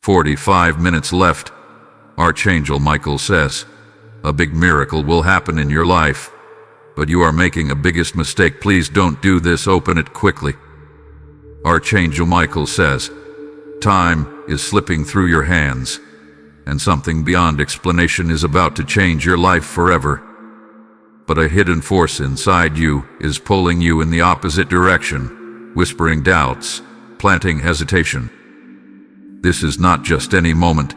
45 minutes left. Archangel Micheal says, a big miracle will happen in your life, but you are making a biggest mistake. Please don't do this. Open it quickly. Archangel Micheal says, time is slipping through your hands, and something beyond explanation is about to change your life forever. But a hidden force inside you is pulling you in the opposite direction, whispering doubts, planting hesitation. This is not just any moment.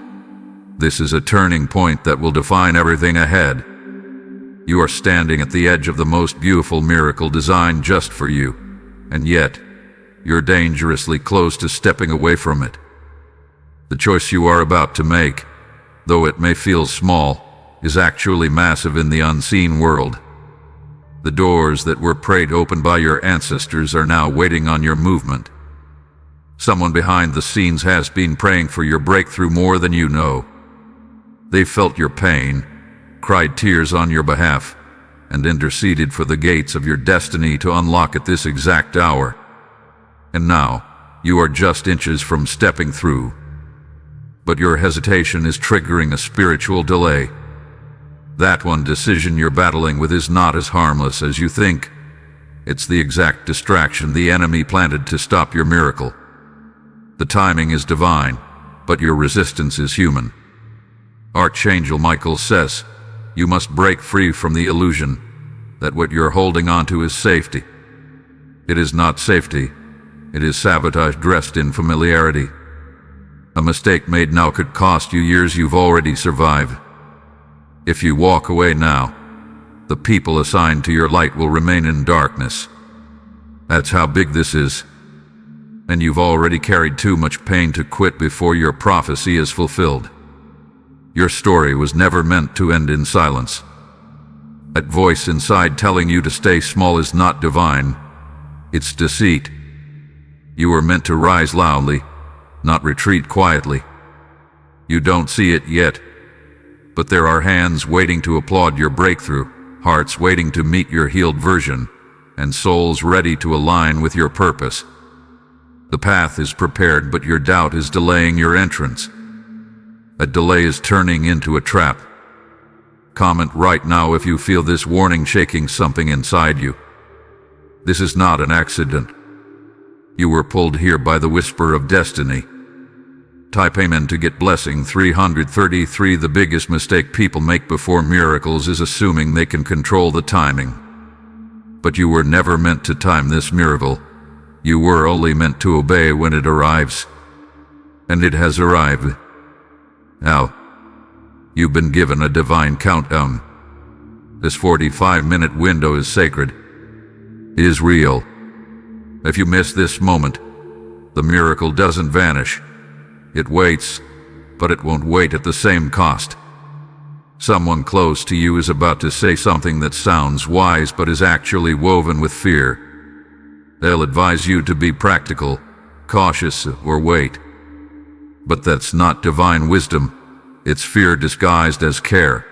This is a turning point that will define everything ahead. You are standing at the edge of the most beautiful miracle designed just for you, and yet, you're dangerously close to stepping away from it. The choice you are about to make, though it may feel small, is actually massive in the unseen world. The doors that were prayed open by your ancestors are now waiting on your movement. Someone behind the scenes has been praying for your breakthrough more than you know. They felt your pain, cried tears on your behalf, and interceded for the gates of your destiny to unlock at this exact hour. And now, you are just inches from stepping through. But your hesitation is triggering a spiritual delay. That one decision you're battling with is not as harmless as you think. It's the exact distraction the enemy planted to stop your miracle. The timing is divine, but your resistance is human. Archangel Micheal says, you must break free from the illusion that what you're holding onto is safety. It is not safety. It is sabotage dressed in familiarity. A mistake made now could cost you years you've already survived. If you walk away now, the people assigned to your light will remain in darkness. That's how big this is. And you've already carried too much pain to quit before your prophecy is fulfilled. Your story was never meant to end in silence. That voice inside telling you to stay small is not divine. It's deceit. You were meant to rise loudly, not retreat quietly. You don't see it yet, but there are hands waiting to applaud your breakthrough, hearts waiting to meet your healed version, and souls ready to align with your purpose. The path is prepared, but your doubt is delaying your entrance. A delay is turning into a trap. Comment right now if you feel this warning shaking something inside you. This is not an accident. You were pulled here by the whisper of destiny. Type amen to get blessing 333. The biggest mistake people make before miracles is assuming they can control the timing. But you were never meant to time this miracle. You were only meant to obey when it arrives. And it has arrived. Now, you've been given a divine countdown. This 45-minute window is sacred. It is real. If you miss this moment, the miracle doesn't vanish. It waits, but it won't wait at the same cost. Someone close to you is about to say something that sounds wise but is actually woven with fear. They'll advise you to be practical, cautious, or wait. But that's not divine wisdom. It's fear disguised as care.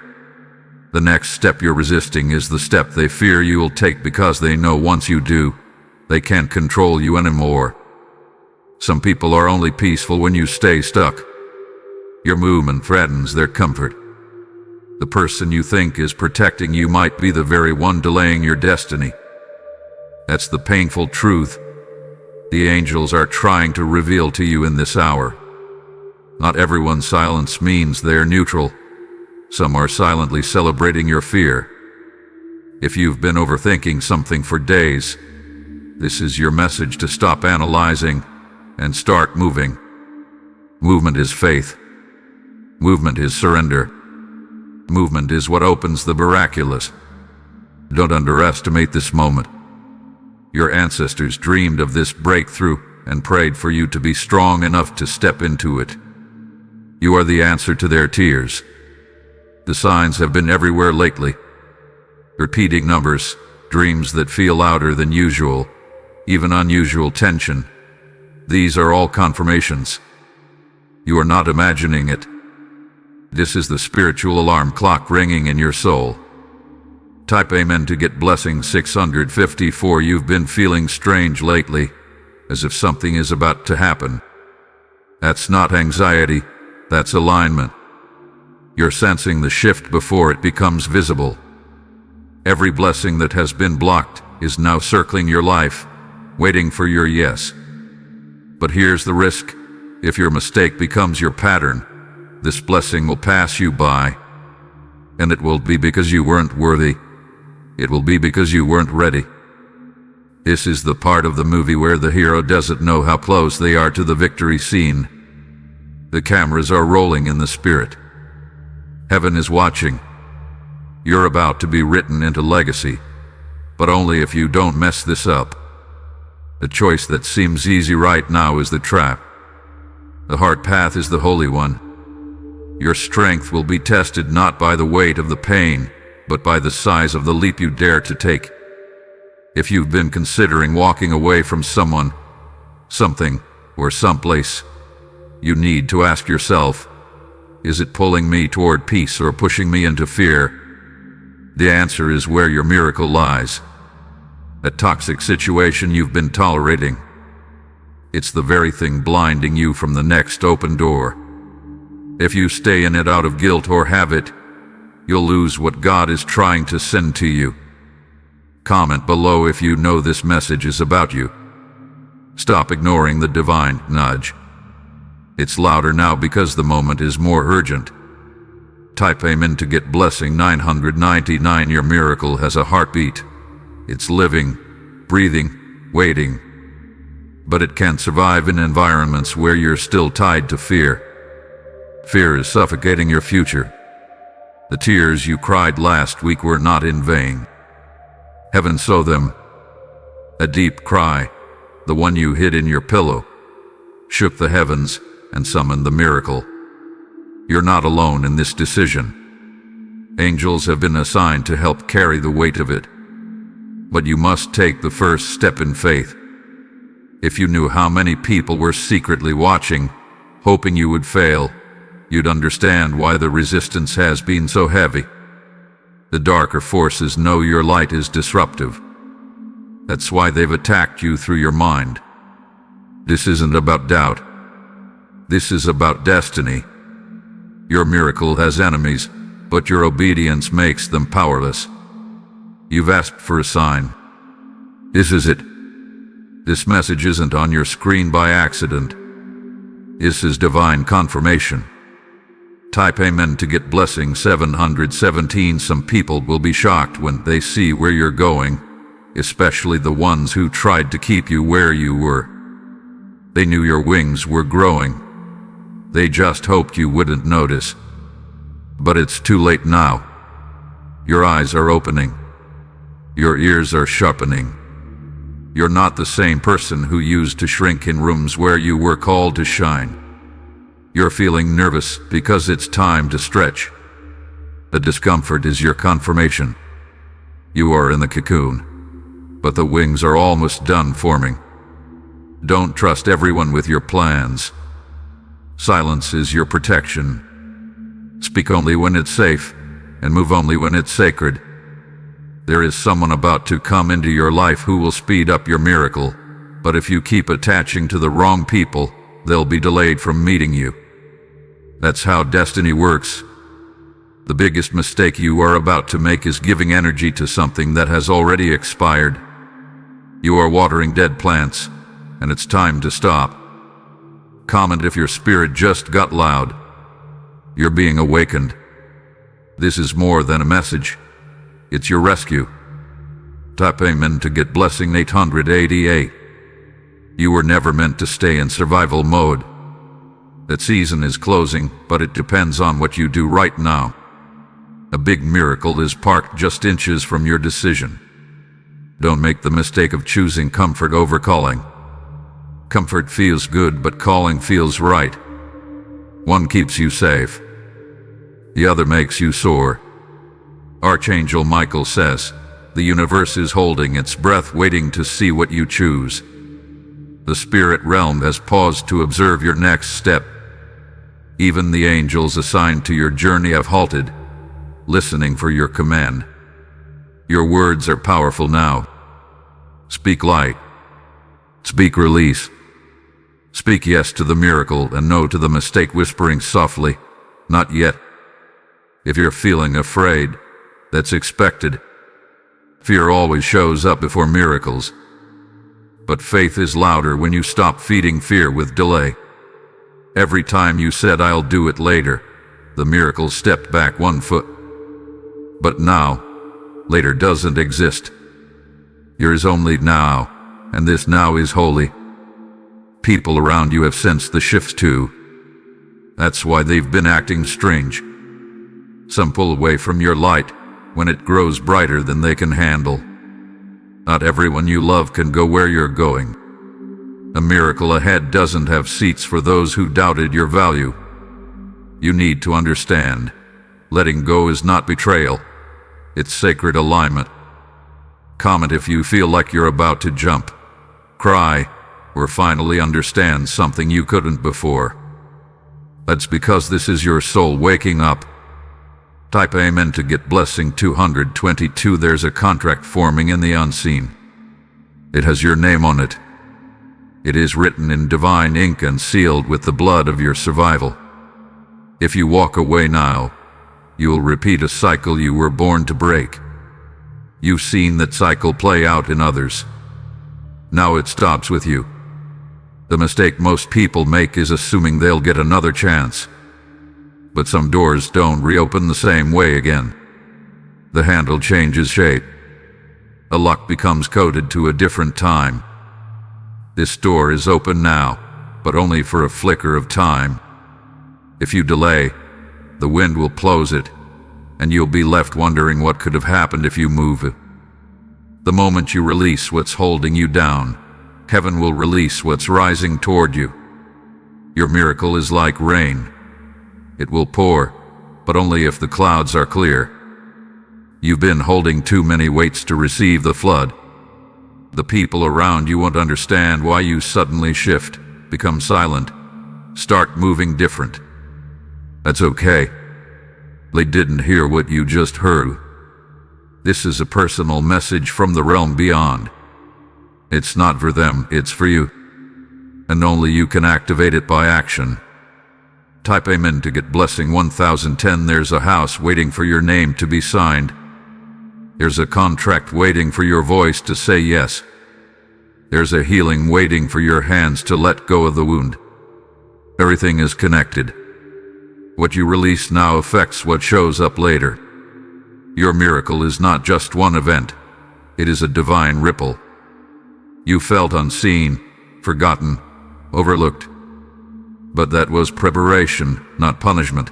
The next step you're resisting is the step they fear you will take because they know once you do, they can't control you anymore. Some people are only peaceful when you stay stuck. Your movement threatens their comfort. The person you think is protecting you might be the very one delaying your destiny. That's the painful truth the angels are trying to reveal to you in this hour. Not everyone's silence means they're neutral. Some are silently celebrating your fear. If you've been overthinking something for days, this is your message to stop analyzing and start moving. Movement is faith. Movement is surrender. Movement is what opens the miraculous. Don't underestimate this moment. Your ancestors dreamed of this breakthrough and prayed for you to be strong enough to step into it. You are the answer to their tears. The signs have been everywhere lately. Repeating numbers, dreams that feel louder than usual, even unusual tension. These are all confirmations. You are not imagining it. This is the spiritual alarm clock ringing in your soul. Type amen to get blessing 654. You've been feeling strange lately, as if something is about to happen. That's not anxiety, that's alignment. You're sensing the shift before it becomes visible. Every blessing that has been blocked is now circling your life, waiting for your yes. But here's the risk. If your mistake becomes your pattern, this blessing will pass you by. And it will be because you weren't worthy. It will be because you weren't ready. This is the part of the movie where the hero doesn't know how close they are to the victory scene. The cameras are rolling in the spirit. Heaven is watching. You're about to be written into legacy, but only if you don't mess this up. The choice that seems easy right now is the trap. The hard path is the holy one. Your strength will be tested not by the weight of the pain, but by the size of the leap you dare to take. If you've been considering walking away from someone, something, or someplace, you need to ask yourself, is it pulling me toward peace or pushing me into fear? The answer is where your miracle lies. A toxic situation you've been tolerating. It's the very thing blinding you from the next open door. If you stay in it out of guilt or habit, you'll lose what God is trying to send to you. Comment below if you know this message is about you. Stop ignoring the divine nudge. It's louder now because the moment is more urgent. Type Amen to get blessing 999. Your miracle has a heartbeat. It's living, breathing, waiting. But it can't survive in environments where you're still tied to fear. Fear is suffocating your future. The tears you cried last week were not in vain. Heaven saw them. A deep cry, the one you hid in your pillow, shook the heavens and summoned the miracle. You're not alone in this decision. Angels have been assigned to help carry the weight of it. But you must take the first step in faith. If you knew how many people were secretly watching, hoping you would fail, you'd understand why the resistance has been so heavy. The darker forces know your light is disruptive. That's why they've attacked you through your mind. This isn't about doubt. This is about destiny. Your miracle has enemies, but your obedience makes them powerless. You've asked for a sign. This is it. This message isn't on your screen by accident. This is divine confirmation. Type Amen to get blessing 717. Some people will be shocked when they see where you're going, especially the ones who tried to keep you where you were. They knew your wings were growing. They just hoped you wouldn't notice. But it's too late now. Your eyes are opening. Your ears are sharpening. You're not the same person who used to shrink in rooms where you were called to shine. You're feeling nervous because it's time to stretch. The discomfort is your confirmation. You are in the cocoon, but the wings are almost done forming. Don't trust everyone with your plans. Silence is your protection. Speak only when it's safe, and move only when it's sacred. There is someone about to come into your life who will speed up your miracle, but if you keep attaching to the wrong people, they'll be delayed from meeting you. That's how destiny works. The biggest mistake you are about to make is giving energy to something that has already expired. You are watering dead plants, and it's time to stop. Comment if your spirit just got loud. You're being awakened. This is more than a message. It's your rescue. Type Amen to get blessing 888. You were never meant to stay in survival mode. That season is closing, but it depends on what you do right now. A big miracle is parked just inches from your decision. Don't make the mistake of choosing comfort over calling. Comfort feels good, but calling feels right. One keeps you safe. The other makes you soar. Archangel Micheal says, the universe is holding its breath waiting to see what you choose. The spirit realm has paused to observe your next step. Even the angels assigned to your journey have halted, listening for your command. Your words are powerful now. Speak light. Speak release. Speak yes to the miracle and no to the mistake, whispering softly, "Not yet." If you're feeling afraid, that's expected. Fear always shows up before miracles. But faith is louder when you stop feeding fear with delay. Every time you said, "I'll do it later," the miracle stepped back 1 foot. But now, later doesn't exist. There is only now, and this now is holy. People around you have sensed the shifts too. That's why they've been acting strange. Some pull away from your light when it grows brighter than they can handle. Not everyone you love can go where you're going. A miracle ahead doesn't have seats for those who doubted your value. You need to understand, letting go is not betrayal. It's sacred alignment. Comment if you feel like you're about to jump, cry, or finally understand something you couldn't before. That's because this is your soul waking up. Type amen to get blessing 222. There's a contract forming in the unseen. It has your name on it. It is written in divine ink and sealed with the blood of your survival. If you walk away now, you'll repeat a cycle you were born to break. You've seen that cycle play out in others. Now it stops with you. The mistake most people make is assuming they'll get another chance. But some doors don't reopen the same way again. The handle changes shape. A lock becomes coded to a different time. This door is open now, but only for a flicker of time. If you delay, the wind will close it, and you'll be left wondering what could have happened if you move it. The moment you release what's holding you down, heaven will release what's rising toward you. Your miracle is like rain. It will pour, but only if the clouds are clear. You've been holding too many weights to receive the flood. The people around you won't understand why you suddenly shift, become silent, start moving different. That's okay. They didn't hear what you just heard. This is a personal message from the realm beyond. It's not for them, it's for you. And only you can activate it by action. Type amen to get blessing 1010. There's a house waiting for your name to be signed. There's a contract waiting for your voice to say yes. There's a healing waiting for your hands to let go of the wound. Everything is connected. What you release now affects what shows up later. Your miracle is not just one event. It is a divine ripple. You felt unseen, forgotten, overlooked. But that was preparation, not punishment.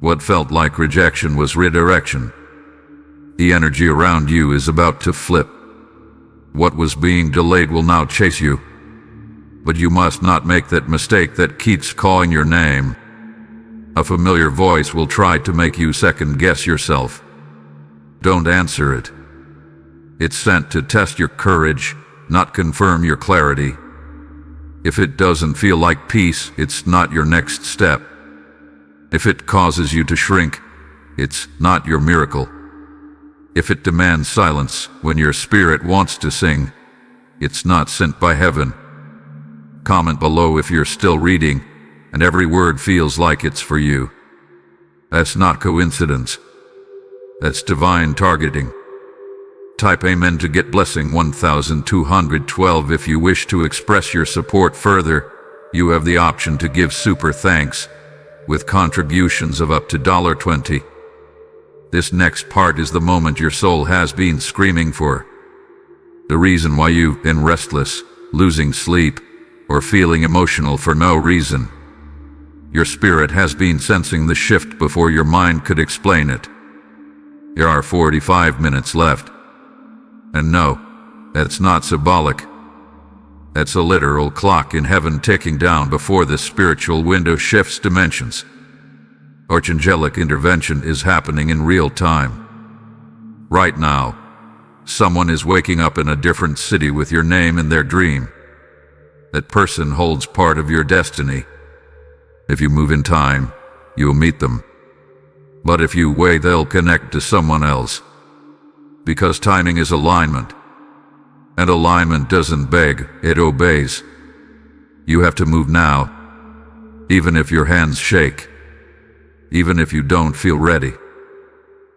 What felt like rejection was redirection. The energy around you is about to flip. What was being delayed will now chase you. But you must not make that mistake that keeps calling your name. A familiar voice will try to make you second-guess yourself. Don't answer it. It's sent to test your courage, not confirm your clarity. If it doesn't feel like peace, it's not your next step. If it causes you to shrink, it's not your miracle. If it demands silence when your spirit wants to sing, it's not sent by heaven. Comment below if you're still reading, and every word feels like it's for you. That's not coincidence. That's divine targeting. Type amen to get blessing 1212. If you wish to express your support further, you have the option to give super thanks with contributions of up to $20. This next part is the moment your soul has been screaming for. The reason why you've been restless, losing sleep, or feeling emotional for no reason. Your spirit has been sensing the shift before your mind could explain it. There are 45 minutes left. And no, that's not symbolic. That's a literal clock in heaven ticking down before this spiritual window shifts dimensions. Archangelic intervention is happening in real time. Right now, someone is waking up in a different city with your name in their dream. That person holds part of your destiny. If you move in time, you'll meet them. But if you wait, they'll connect to someone else. Because timing is alignment. And alignment doesn't beg, it obeys. You have to move now, even if your hands shake, even if you don't feel ready.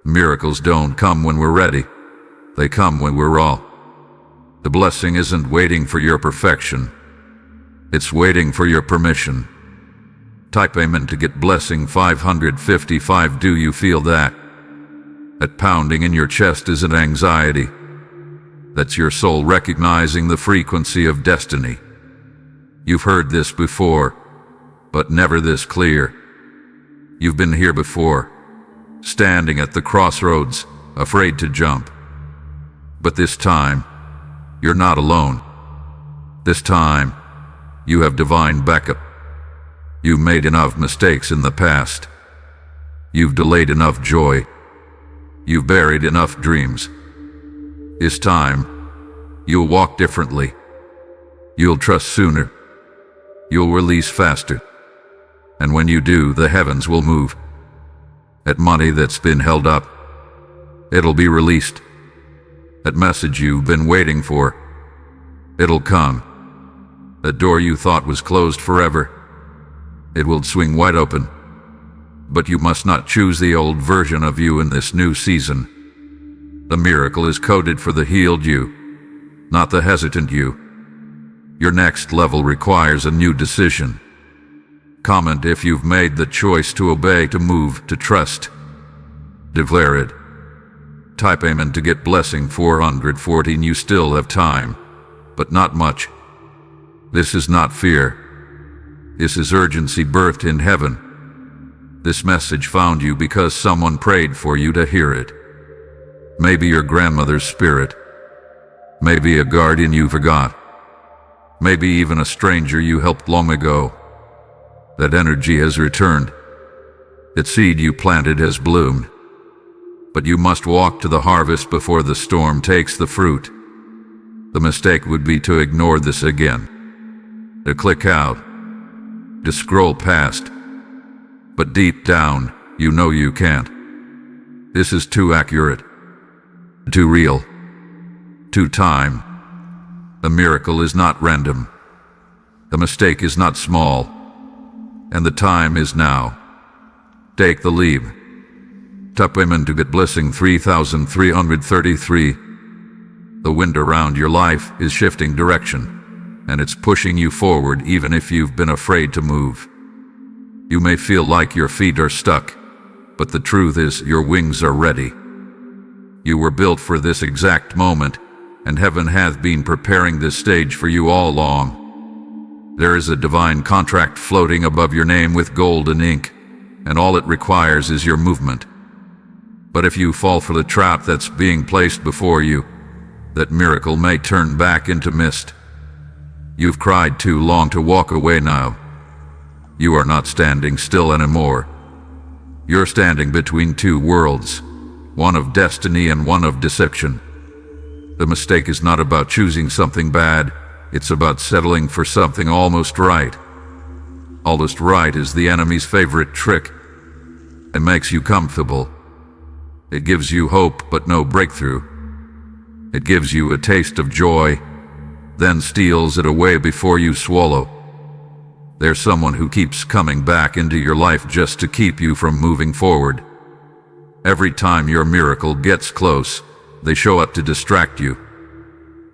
Miracles don't come when we're ready. They come when we're raw. The blessing isn't waiting for your perfection. It's waiting for your permission. Type Amen to get blessing 555. Do you feel that? That pounding in your chest isn't anxiety. That's your soul recognizing the frequency of destiny. You've heard this before, but never this clear. You've been here before, standing at the crossroads, afraid to jump. But this time, you're not alone. This time, you have divine backup. You've made enough mistakes in the past. You've delayed enough joy. You've buried enough dreams. This time, you'll walk differently. You'll trust sooner. You'll release faster. And when you do, the heavens will move. That money that's been held up, it'll be released. That message you've been waiting for, it'll come. That door you thought was closed forever, it will swing wide open. But you must not choose the old version of you in this new season. The miracle is coded for the healed you, not the hesitant you. Your next level requires a new decision. Comment if you've made the choice to obey, to move, to trust. Declare it. Type Amen to get blessing 414. You still have time, but not much. This is not fear. This is urgency birthed in heaven. This message found you because someone prayed for you to hear it. Maybe your grandmother's spirit. Maybe a guardian you forgot. Maybe even a stranger you helped long ago. That energy has returned. That seed you planted has bloomed. But you must walk to the harvest before the storm takes the fruit. The mistake would be to ignore this again. To click out. To scroll past. But deep down, you know you can't. This is too accurate. Too real. Too time. The miracle is not random. The mistake is not small. And the time is now. Take the leap. Type Amen to get blessing 3333. The wind around your life is shifting direction, and it's pushing you forward even if you've been afraid to move. You may feel like your feet are stuck, but the truth is your wings are ready. You were built for this exact moment, and heaven hath been preparing this stage for you all along. There is a divine contract floating above your name with golden ink, and all it requires is your movement. But if you fall for the trap that's being placed before you, that miracle may turn back into mist. You've cried too long to walk away now. You are not standing still anymore. You're standing between two worlds, one of destiny and one of deception. The mistake is not about choosing something bad, it's about settling for something almost right. Almost right is the enemy's favorite trick. It makes you comfortable. It gives you hope but no breakthrough. It gives you a taste of joy, then steals it away before you swallow. There's someone who keeps coming back into your life just to keep you from moving forward. Every time your miracle gets close, they show up to distract you.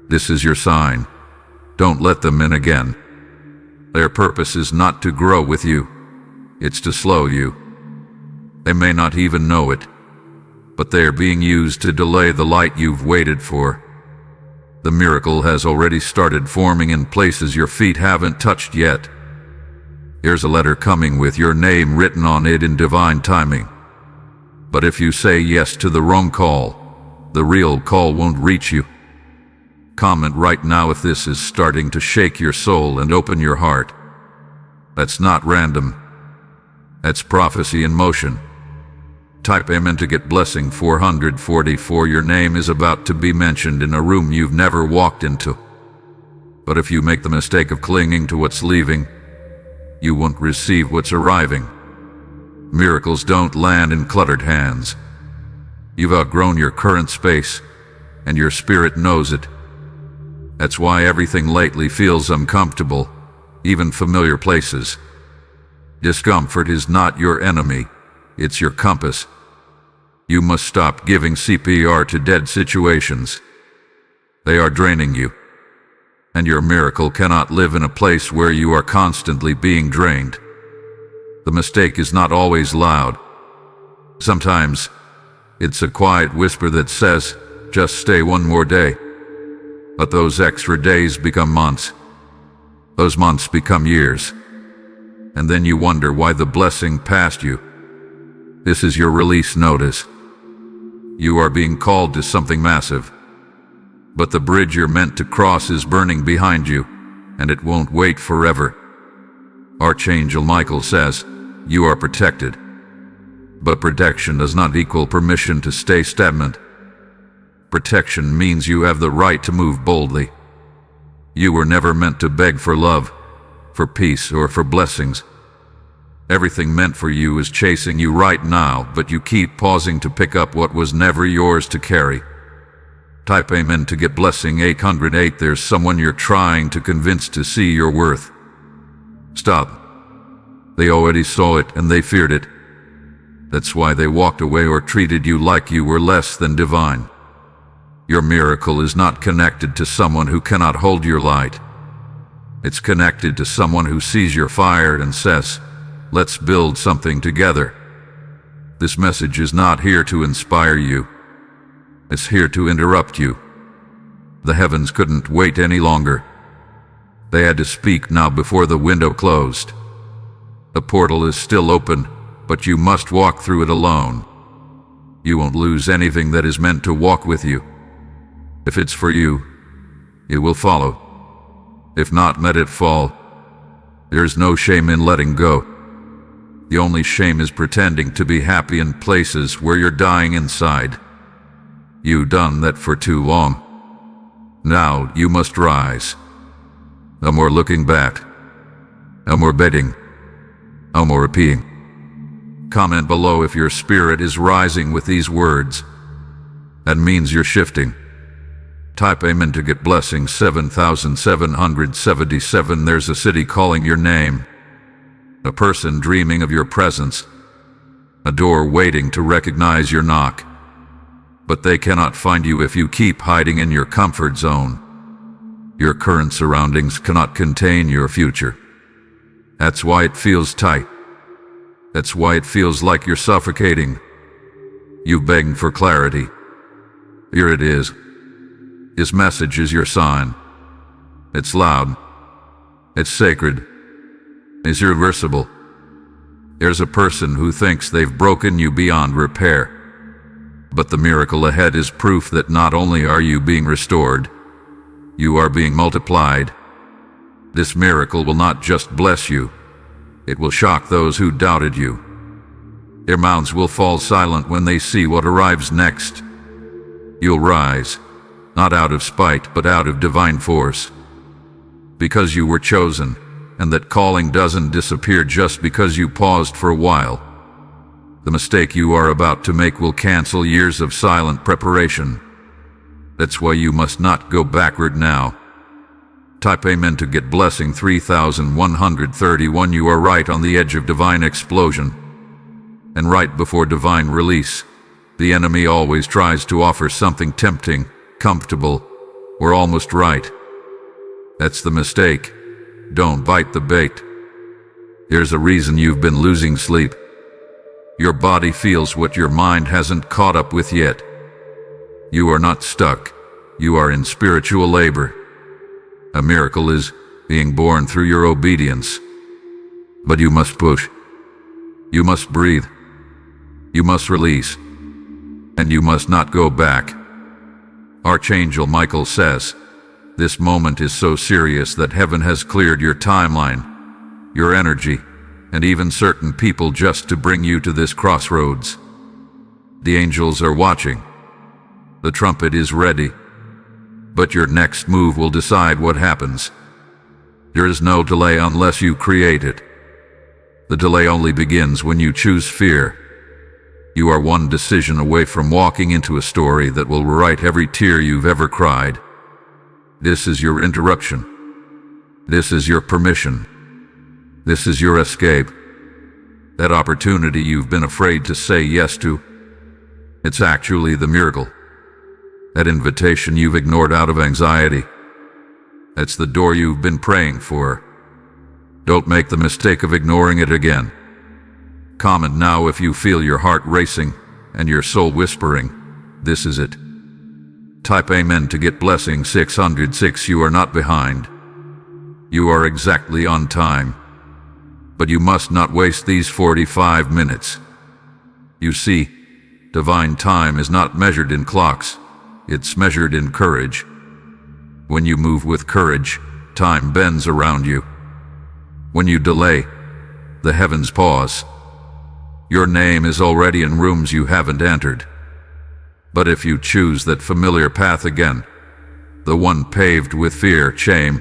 This is your sign. Don't let them in again. Their purpose is not to grow with you. It's to slow you. They may not even know it, but they are being used to delay the light you've waited for. The miracle has already started forming in places your feet haven't touched yet. Here's a letter coming with your name written on it in divine timing. But if you say yes to the wrong call, the real call won't reach you. Comment right now if this is starting to shake your soul and open your heart. That's not random. That's prophecy in motion. Type Amen to get blessing 444. Your name is about to be mentioned in a room you've never walked into. But if you make the mistake of clinging to what's leaving, you won't receive what's arriving. Miracles don't land in cluttered hands. You've outgrown your current space, and your spirit knows it. That's why everything lately feels uncomfortable. even familiar places. Discomfort is not your enemy, it's your compass. You must stop giving CPR to dead situations. They are draining you. And your miracle cannot live in a place where you are constantly being drained. The mistake is not always loud. Sometimes, it's a quiet whisper that says, just stay one more day. But those extra days become months. Those months become years. And then you wonder why the blessing passed you. This is your release notice. You are being called to something massive. But the bridge you're meant to cross is burning behind you, and it won't wait forever. Archangel Micheal says, you are protected. But protection does not equal permission to stay stagnant. Protection means you have the right to move boldly. You were never meant to beg for love, for peace, or for blessings. Everything meant for you is chasing you right now, but you keep pausing to pick up what was never yours to carry. Type Amen to get blessing 808. There's someone you're trying to convince to see your worth. Stop. They already saw it and they feared it. That's why they walked away or treated you like you were less than divine. Your miracle is not connected to someone who cannot hold your light. It's connected to someone who sees your fire and says, let's build something together. This message is not here to inspire you. It's here to interrupt you. The heavens couldn't wait any longer. They had to speak now before the window closed. The portal is still open, but you must walk through it alone. You won't lose anything that is meant to walk with you. If it's for you, it will follow. If not, let it fall. There's no shame in letting go. The only shame is pretending to be happy in places where you're dying inside. You've done that for too long. Now you must rise. No more looking back. No more begging. No more repeating. Comment below if your spirit is rising with these words. That means you're shifting. Type Amen to get blessing 7777. There's a city calling your name. A person dreaming of your presence. A door waiting to recognize your knock. But they cannot find you if you keep hiding in your comfort zone. Your current surroundings cannot contain your future. That's why it feels tight. That's why it feels like you're suffocating. You've begged for clarity. Here it is. His message is your sign. It's loud. It's sacred. It's irreversible. There's a person who thinks they've broken you beyond repair. But the miracle ahead is proof that not only are you being restored, you are being multiplied. This miracle will not just bless you, it will shock those who doubted you. Their mouths will fall silent when they see what arrives next. You'll rise, not out of spite but out of divine force. Because you were chosen, and that calling doesn't disappear just because you paused for a while. The mistake you are about to make will cancel years of silent preparation. That's why you must not go backward now. Type Amen to get blessing 3131. You are right on the edge of divine explosion. And right before divine release, the enemy always tries to offer something tempting, comfortable, or almost right. That's the mistake. Don't bite the bait. There's a reason you've been losing sleep. Your body feels what your mind hasn't caught up with yet. You are not stuck. You are in spiritual labor. A miracle is being born through your obedience. But you must push. You must breathe. You must release. And you must not go back. Archangel Micheal says, this moment is so serious that heaven has cleared your timeline, your energy, and even certain people just to bring you to this crossroads. The angels are watching. The trumpet is ready. But your next move will decide what happens. There is no delay unless you create it. The delay only begins when you choose fear. You are one decision away from walking into a story that will rewrite every tear you've ever cried. This is your interruption. This is your permission. This is your escape. That opportunity you've been afraid to say yes to. It's actually the miracle. That invitation you've ignored out of anxiety. That's the door you've been praying for. Don't make the mistake of ignoring it again. Comment now if you feel your heart racing and your soul whispering, "This is it." Type Amen to get blessing 606. You are not behind. You are exactly on time. But you must not waste these 45 minutes. You see, divine time is not measured in clocks. It's measured in courage. When you move with courage, time bends around you. When you delay, the heavens pause. Your name is already in rooms you haven't entered. But if you choose that familiar path again, the one paved with fear, shame,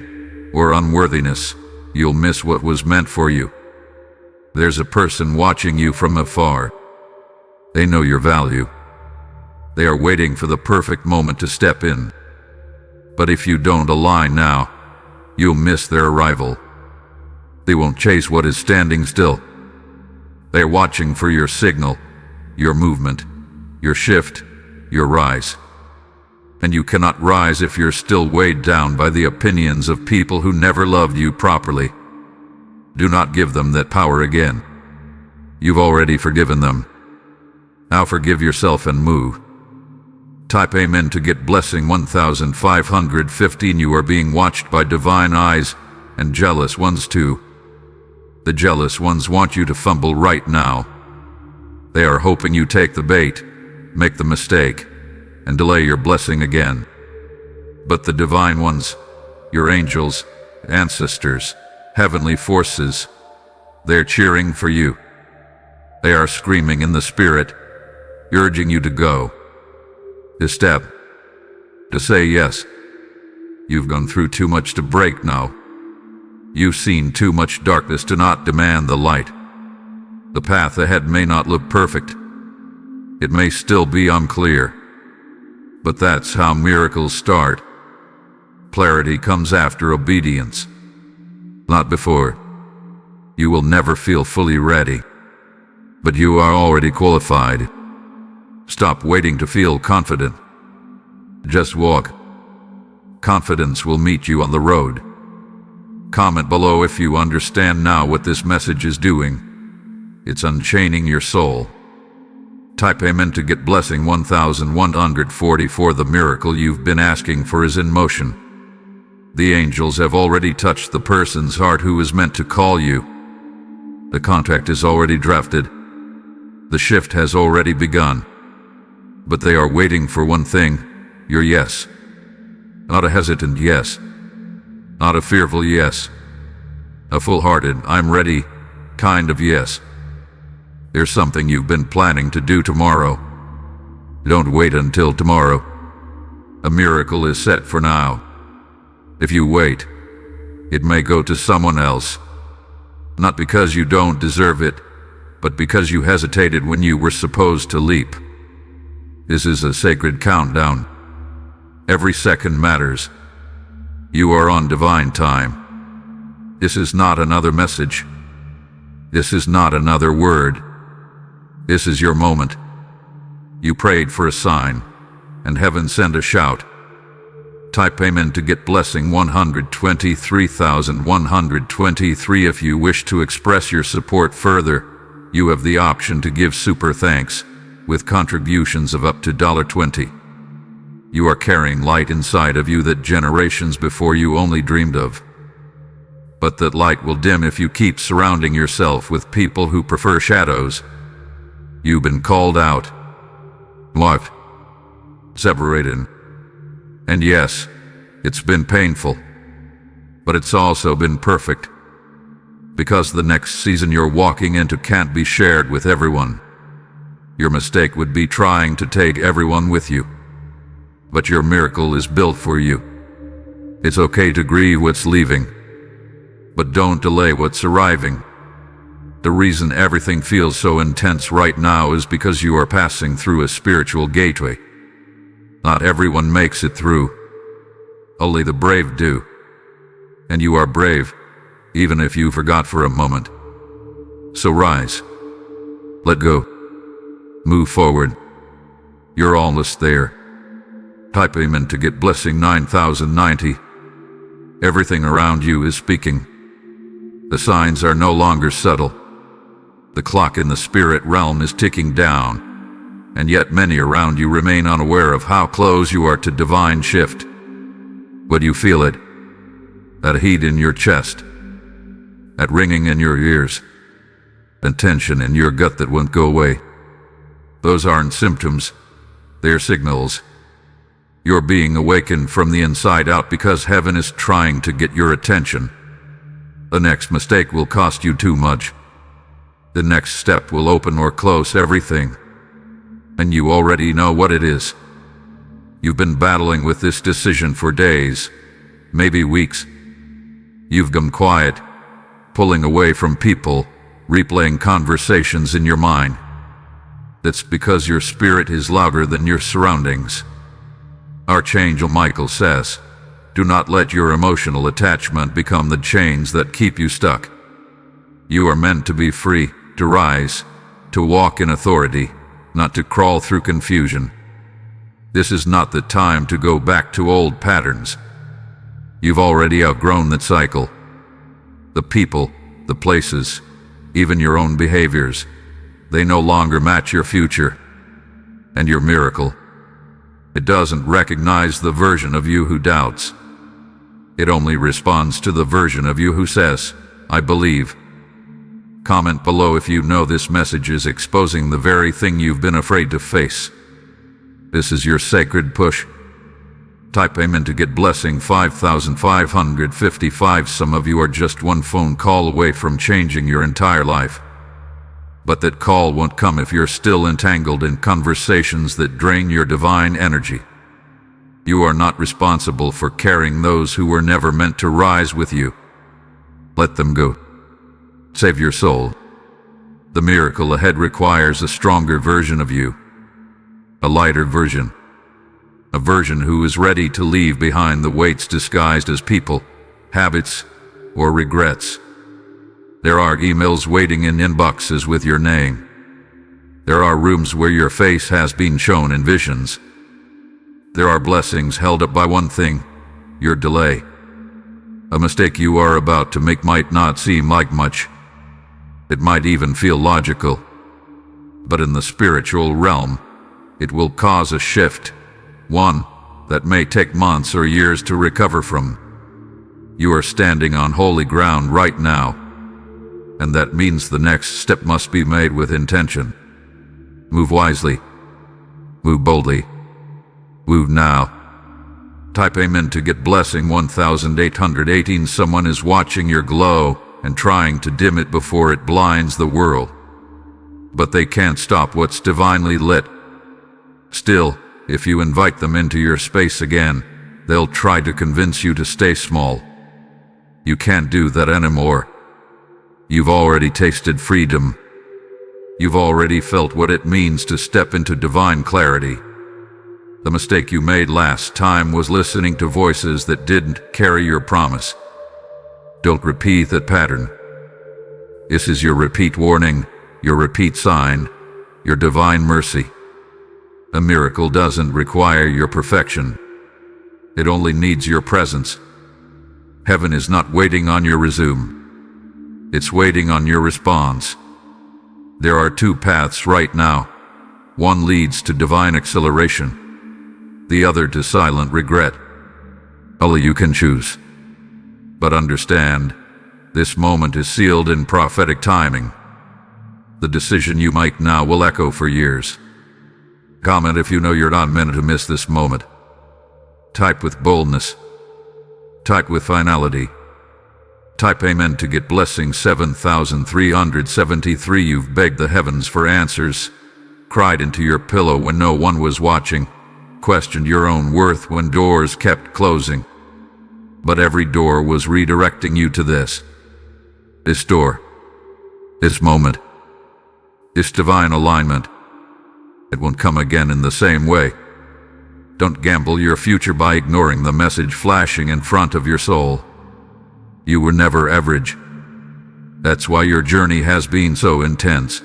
or unworthiness, you'll miss what was meant for you. There's a person watching you from afar. They know your value. They are waiting for the perfect moment to step in. But if you don't align now, you'll miss their arrival. They won't chase what is standing still. They're watching for your signal, your movement, your shift, your rise. And you cannot rise if you're still weighed down by the opinions of people who never loved you properly. Do not give them that power again. You've already forgiven them. Now forgive yourself and move. Type Amen to get blessing 1515. You are being watched by divine eyes and jealous ones too. The jealous ones want you to fumble right now. They are hoping you take the bait, make the mistake, and delay your blessing again. But the divine ones, your angels, ancestors, heavenly forces, they're cheering for you. They are screaming in the spirit, urging you to go, to step, to say yes. You've gone through too much to break now. You've seen too much darkness to not demand the light. The path ahead may not look perfect. It may still be unclear. But that's how miracles start. Clarity comes after obedience, not before. You will never feel fully ready, but you are already qualified. Stop waiting to feel confident. Just walk. Confidence will meet you on the road. Comment below if you understand now what this message is doing. It's unchaining your soul. Type Amen to get blessing 1144. The miracle you've been asking for is in motion. The angels have already touched the person's heart who is meant to call you. The contract is already drafted. The shift has already begun. But they are waiting for one thing, your yes. Not a hesitant yes. Not a fearful yes. A full-hearted, I'm ready, kind of yes. There's something you've been planning to do tomorrow. Don't wait until tomorrow. A miracle is set for now. If you wait, it may go to someone else. Not because you don't deserve it, but because you hesitated when you were supposed to leap. This is a sacred countdown. Every second matters. You are on divine time. This is not another message. This is not another word. This is your moment. You prayed for a sign, and heaven sent a shout. Type Amen to get blessing 123,123. If you wish to express your support further, you have the option to give super thanks, with contributions of up to $20. You are carrying light inside of you that generations before you only dreamed of. But that light will dim if you keep surrounding yourself with people who prefer shadows. You've been called out. What? Separated. And yes, it's been painful. But it's also been perfect. Because the next season you're walking into can't be shared with everyone. Your mistake would be trying to take everyone with you. But your miracle is built for you. It's okay to grieve what's leaving. But don't delay what's arriving. The reason everything feels so intense right now is because you are passing through a spiritual gateway. Not everyone makes it through. Only the brave do. And you are brave. even if you forgot for a moment. So rise. Let go. Move forward. You're almost there. Type Amen to get blessing 9090. Everything around you is speaking. The signs are no longer subtle. The clock in the spirit realm is ticking down, and yet many around you remain unaware of how close you are to divine shift. But you feel it. That heat in your chest. That ringing in your ears. And tension in your gut that won't go away. Those aren't symptoms. They're signals. You're being awakened from the inside out because heaven is trying to get your attention. The next mistake will cost you too much. The next step will open or close everything. And you already know what it is. You've been battling with this decision for days, maybe weeks. You've gone quiet, pulling away from people, replaying conversations in your mind. That's because your spirit is louder than your surroundings. Archangel Micheal says, do not let your emotional attachment become the chains that keep you stuck. You are meant to be free, to rise, to walk in authority, not to crawl through confusion. This is not the time to go back to old patterns. You've already outgrown that cycle. The people, the places, even your own behaviors, they no longer match your future. And your miracle, it doesn't recognize the version of you who doubts. It only responds to the version of you who says, I believe. Comment below if you know this message is exposing the very thing you've been afraid to face. This is your sacred push. Type Amen to get blessing 5555. Some of you are just one phone call away from changing your entire life. But that call won't come if you're still entangled in conversations that drain your divine energy. You are not responsible for carrying those who were never meant to rise with you. Let them go. Save your soul. The miracle ahead requires a stronger version of you. A lighter version. A version who is ready to leave behind the weights disguised as people, habits, or regrets. There are emails waiting in inboxes with your name. There are rooms where your face has been shown in visions. There are blessings held up by one thing, your delay. A mistake you are about to make might not seem like much. It might even feel logical. But in the spiritual realm, it will cause a shift. One that may take months or years to recover from. You are standing on holy ground right now. And that means the next step must be made with intention. Move wisely. Move boldly. Move now. Type Amen to get blessing 1818. Someone is watching your glow and trying to dim it before it blinds the world. But they can't stop what's divinely lit. Still, if you invite them into your space again, they'll try to convince you to stay small. You can't do that anymore. You've already tasted freedom. You've already felt what it means to step into divine clarity. The mistake you made last time was listening to voices that didn't carry your promise. Don't repeat that pattern. This is your repeat warning, your repeat sign, your divine mercy. A miracle doesn't require your perfection. It only needs your presence. Heaven is not waiting on your resume. It's waiting on your response. There are two paths right now. One leads to divine acceleration, the other to silent regret. Only you can choose. But understand, this moment is sealed in prophetic timing. The decision you make now will echo for years. Comment if you know you're not meant to miss this moment. Type with boldness. Type with finality. Type Amen to get blessing 7373. You've begged the heavens for answers, cried into your pillow when no one was watching, questioned your own worth when doors kept closing. But every door was redirecting you to this. This door. This moment. This divine alignment. It won't come again in the same way. Don't gamble your future by ignoring the message flashing in front of your soul. You were never average. That's why your journey has been so intense.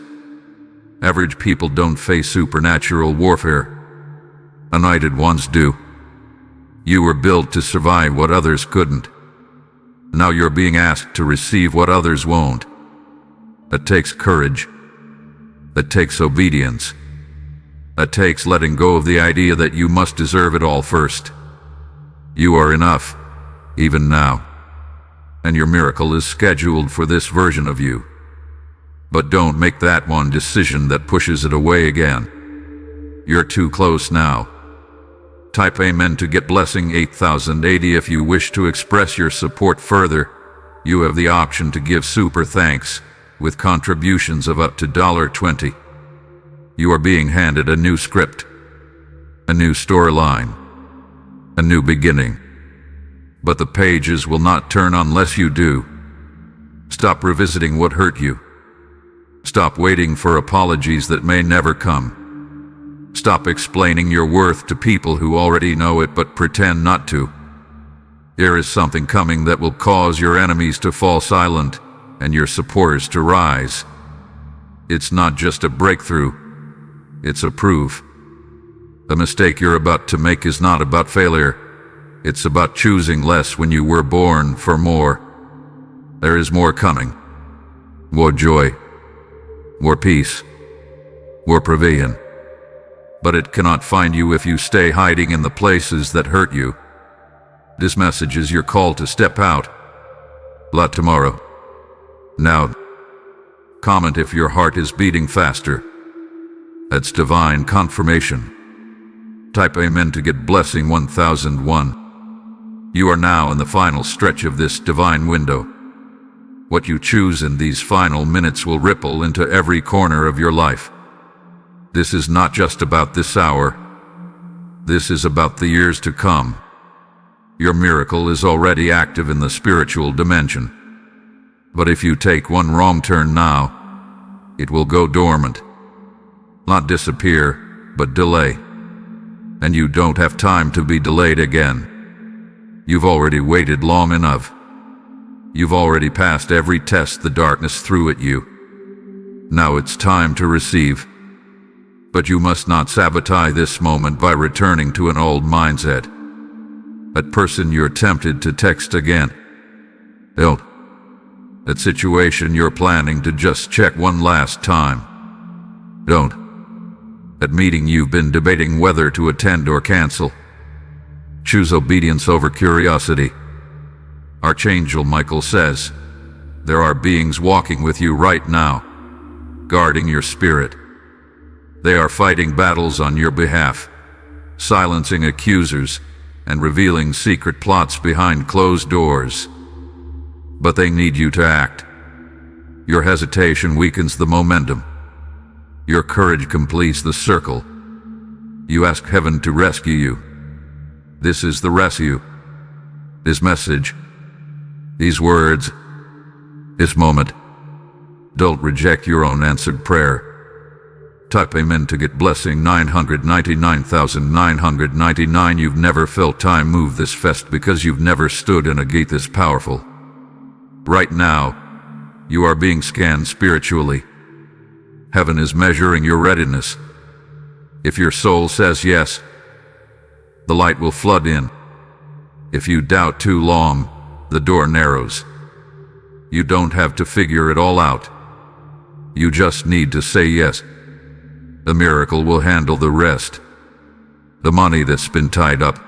Average people don't face supernatural warfare. Anointed ones do. You were built to survive what others couldn't. Now you're being asked to receive what others won't. That takes courage. That takes obedience. That takes letting go of the idea that you must deserve it all first. You are enough, even now. And your miracle is scheduled for this version of you. But don't make that one decision that pushes it away again. You're too close now. Type Amen to get blessing 8080 if you wish to express your support further. You have the option to give super thanks with contributions of up to $20. You are being handed a new script, a new storyline, a new beginning. But the pages will not turn unless you do. Stop revisiting what hurt you. Stop waiting for apologies that may never come. Stop explaining your worth to people who already know it but pretend not to. There is something coming that will cause your enemies to fall silent and your supporters to rise. It's not just a breakthrough, it's a proof. The mistake you're about to make is not about failure. It's about choosing less when you were born for more. There is more coming. More joy. More peace. More pavilion. But it cannot find you if you stay hiding in the places that hurt you. This message is your call to step out. Lot tomorrow. Now. Comment if your heart is beating faster. That's divine confirmation. Type Amen to get blessing 1001. You are now in the final stretch of this divine window. What you choose in these final minutes will ripple into every corner of your life. This is not just about this hour. This is about the years to come. Your miracle is already active in the spiritual dimension. But if you take one wrong turn now, it will go dormant. Not disappear, but delay. And you don't have time to be delayed again. You've already waited long enough. You've already passed every test the darkness threw at you. Now it's time to receive. But you must not sabotage this moment by returning to an old mindset. That person you're tempted to text again. Don't. That situation you're planning to just check one last time. Don't. That meeting you've been debating whether to attend or cancel. Choose obedience over curiosity. Archangel Micheal says, there are beings walking with you right now, guarding your spirit. They are fighting battles on your behalf, silencing accusers, and revealing secret plots behind closed doors. But they need you to act. Your hesitation weakens the momentum. Your courage completes the circle. You ask heaven to rescue you. This is the rescue. This message. These words. This moment. Don't reject your own answered prayer. Type Amen to get blessing 999,999. You've never felt time move this fast because you've never stood in a gate this powerful. Right now, you are being scanned spiritually. Heaven is measuring your readiness. If your soul says yes, the light will flood in. If you doubt too long, the door narrows. You don't have to figure it all out. You just need to say yes. The miracle will handle the rest. The money that's been tied up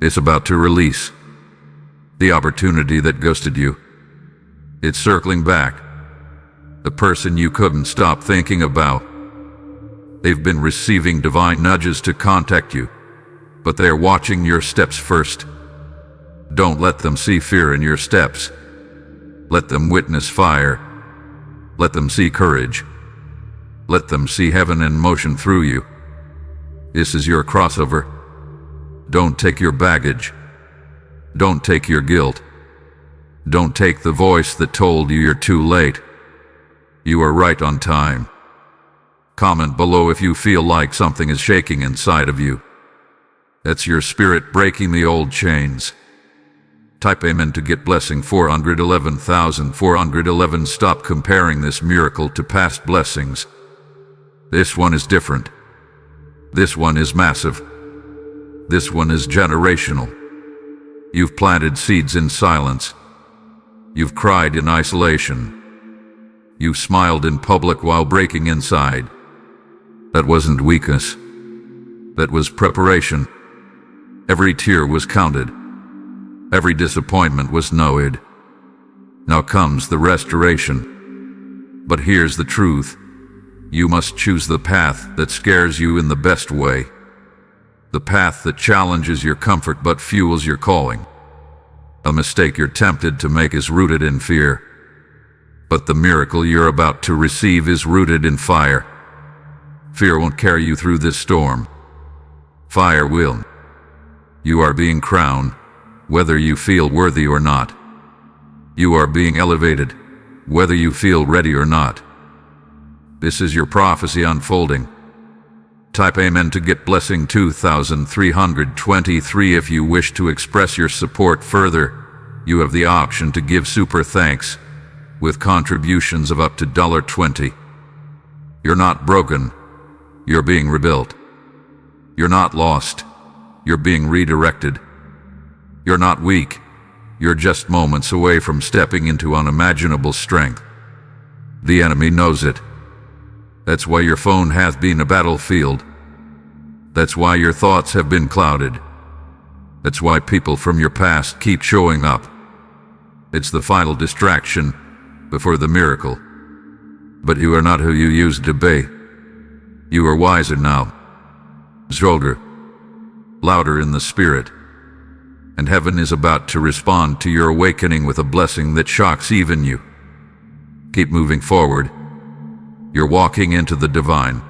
is about to release. The opportunity that ghosted you, it's circling back. The person you couldn't stop thinking about. They've been receiving divine nudges to contact you, but they're watching your steps first. Don't let them see fear in your steps. Let them witness fire. Let them see courage. Let them see heaven in motion through you. This is your crossover. Don't take your baggage. Don't take your guilt. Don't take the voice that told you you're too late. You are right on time. Comment below if you feel like something is shaking inside of you. That's your spirit breaking the old chains. Type Amen to get blessing 411,411. Stop comparing this miracle to past blessings. This one is different. This one is massive. This one is generational. You've planted seeds in silence. You've cried in isolation. You smiled in public while breaking inside. That wasn't weakness. That was preparation. Every tear was counted. Every disappointment was noted. Now comes the restoration. But here's the truth. You must choose the path that scares you in the best way. The path that challenges your comfort but fuels your calling. A mistake you're tempted to make is rooted in fear. But the miracle you're about to receive is rooted in fire. Fear won't carry you through this storm. Fire will. You are being crowned, whether you feel worthy or not. You are being elevated, whether you feel ready or not. This is your prophecy unfolding. Type Amen to get blessing 2323. If you wish to express your support further, you have the option to give super thanks with contributions of up to $20. You're not broken. You're being rebuilt. You're not lost. You're being redirected. You're not weak. You're just moments away from stepping into unimaginable strength. The enemy knows it. That's why your phone has been a battlefield. That's why your thoughts have been clouded. That's why people from your past keep showing up. It's the final distraction before the miracle. But you are not who you used to be. You are wiser now. Stronger. Louder in the spirit. And heaven is about to respond to your awakening with a blessing that shocks even you. Keep moving forward. You're walking into the divine.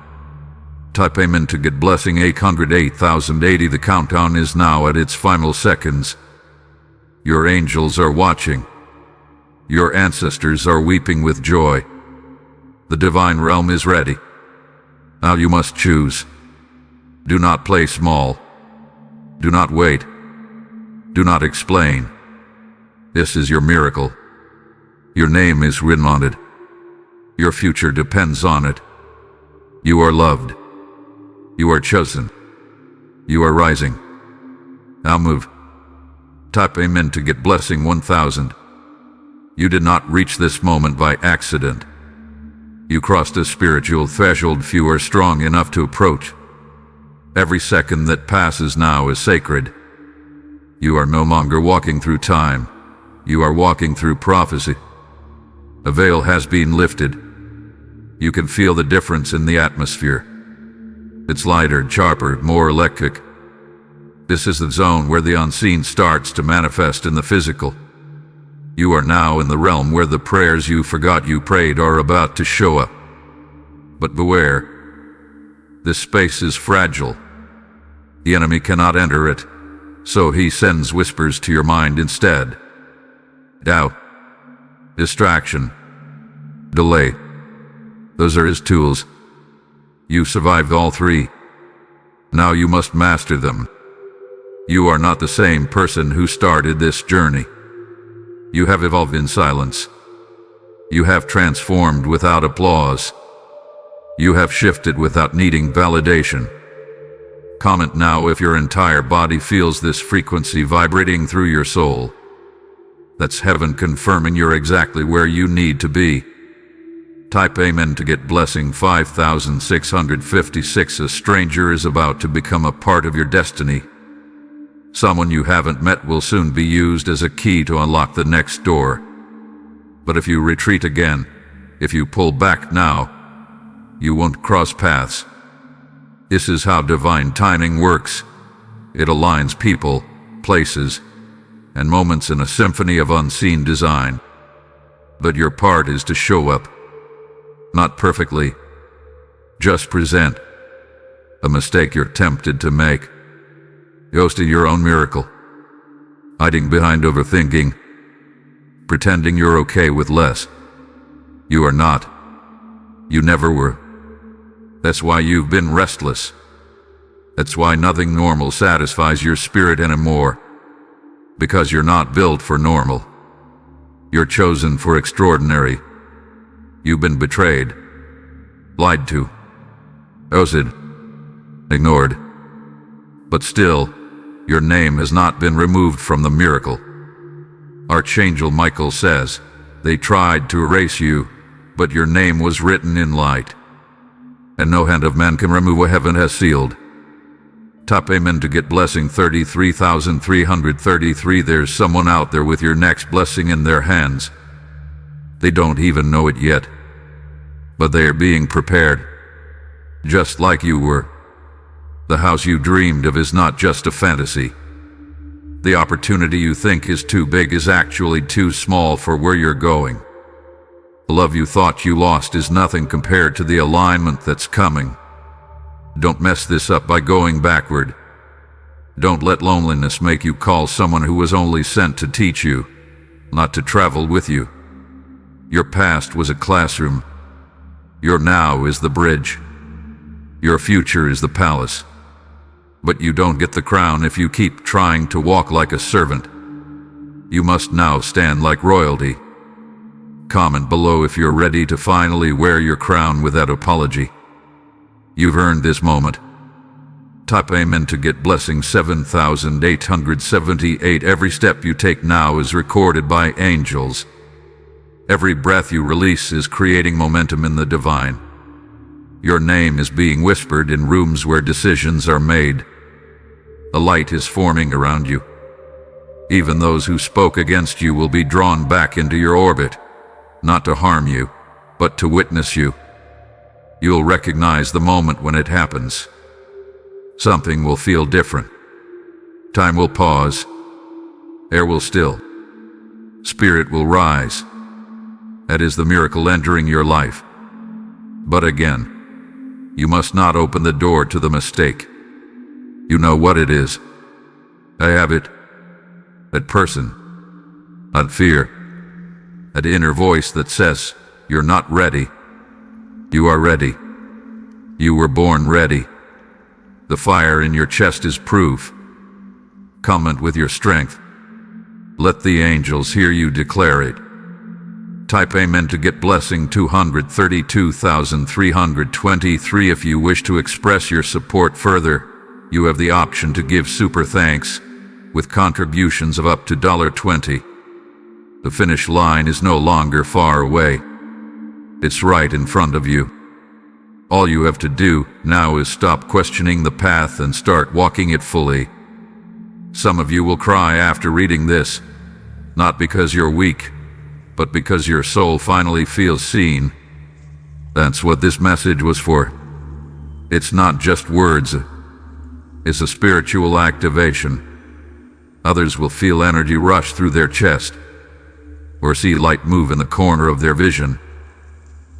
Type Amen to get blessing 808,080. The countdown is now at its final seconds. Your angels are watching. Your ancestors are weeping with joy. The divine realm is ready. Now you must choose. Do not play small. Do not wait. Do not explain. This is your miracle. Your name is written on it. Your future depends on it. You are loved. You are chosen. You are rising. Now move. Type Amen to get blessing 1,000. You did not reach this moment by accident. You crossed a spiritual threshold few are strong enough to approach. Every second that passes now is sacred. You are no longer walking through time. You are walking through prophecy. A veil has been lifted. You can feel the difference in the atmosphere. It's lighter, sharper, more electric. This is the zone where the unseen starts to manifest in the physical. You are now in the realm where the prayers you forgot you prayed are about to show up. But beware. This space is fragile. The enemy cannot enter it, so he sends whispers to your mind instead. Doubt. Distraction. Delay. Those are his tools. You survived all three. Now you must master them. You are not the same person who started this journey. You have evolved in silence. You have transformed without applause. You have shifted without needing validation. Comment now if your entire body feels this frequency vibrating through your soul. That's heaven confirming you're exactly where you need to be. Type Amen to get blessing 5,656. A stranger is about to become a part of your destiny. Someone you haven't met will soon be used as a key to unlock the next door. But if you retreat again, if you pull back now, you won't cross paths. This is how divine timing works. It aligns people, places, and moments in a symphony of unseen design. But your part is to show up. Not perfectly. Just present. A mistake you're tempted to make. Ghosting your own miracle. Hiding behind overthinking. Pretending you're okay with less. You are not. You never were. That's why you've been restless. That's why nothing normal satisfies your spirit anymore. Because you're not built for normal. You're chosen for extraordinary. You've been betrayed, lied to, ousted, ignored. But still, your name has not been removed from the miracle. Archangel Micheal says, they tried to erase you, but your name was written in light. And no hand of man can remove what heaven has sealed. Top amen to get blessing 33,333. There's someone out there with your next blessing in their hands. They don't even know it yet, but they are being prepared, just like you were. The house you dreamed of is not just a fantasy. The opportunity you think is too big is actually too small for where you're going. The love you thought you lost is nothing compared to the alignment that's coming. Don't mess this up by going backward. Don't let loneliness make you call someone who was only sent to teach you, not to travel with you. Your past was a classroom. Your now is the bridge. Your future is the palace. But you don't get the crown if you keep trying to walk like a servant. You must now stand like royalty. Comment below if you're ready to finally wear your crown without apology. You've earned this moment. Type amen to get blessing 7,878. Every step you take now is recorded by angels. Every breath you release is creating momentum in the divine. Your name is being whispered in rooms where decisions are made. A light is forming around you. Even those who spoke against you will be drawn back into your orbit, not to harm you, but to witness you. You'll recognize the moment when it happens. Something will feel different. Time will pause. Air will still. Spirit will rise. That is the miracle entering your life. But again, you must not open the door to the mistake. You know what it is. I have it. That person. That fear. That inner voice that says, you're not ready. You are ready. You were born ready. The fire in your chest is proof. Comment with your strength. Let the angels hear you declare it. Type amen to get blessing 232,323. If you wish to express your support further, you have the option to give super thanks with contributions of up to $20. The finish line is no longer far away. It's right in front of you. All you have to do now is stop questioning the path and start walking it fully. Some of you will cry after reading this, not because you're weak, but because your soul finally feels seen. That's what this message was for. It's not just words. It's a spiritual activation. Others will feel energy rush through their chest, or see light move in the corner of their vision,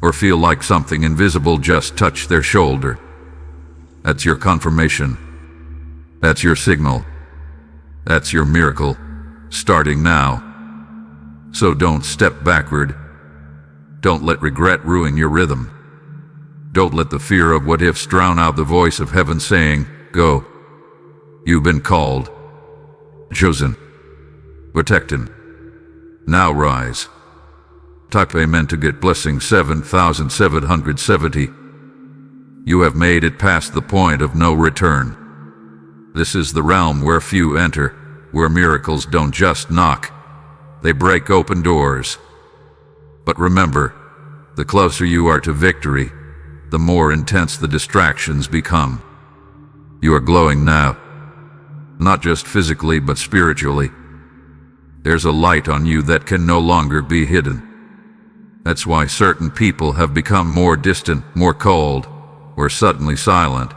or feel like something invisible just touched their shoulder. That's your confirmation. That's your signal. That's your miracle, starting now. So don't step backward. Don't let regret ruin your rhythm. Don't let the fear of what ifs drown out the voice of heaven saying, go. You've been called, chosen, protected. Now rise. Type amen to get blessing 7,770. You have made it past the point of no return. This is the realm where few enter, where miracles don't just knock. They break open doors. But remember, the closer you are to victory, the more intense the distractions become. You are glowing now, not just physically but spiritually. There's a light on you that can no longer be hidden. That's why certain people have become more distant, more cold, or suddenly silent.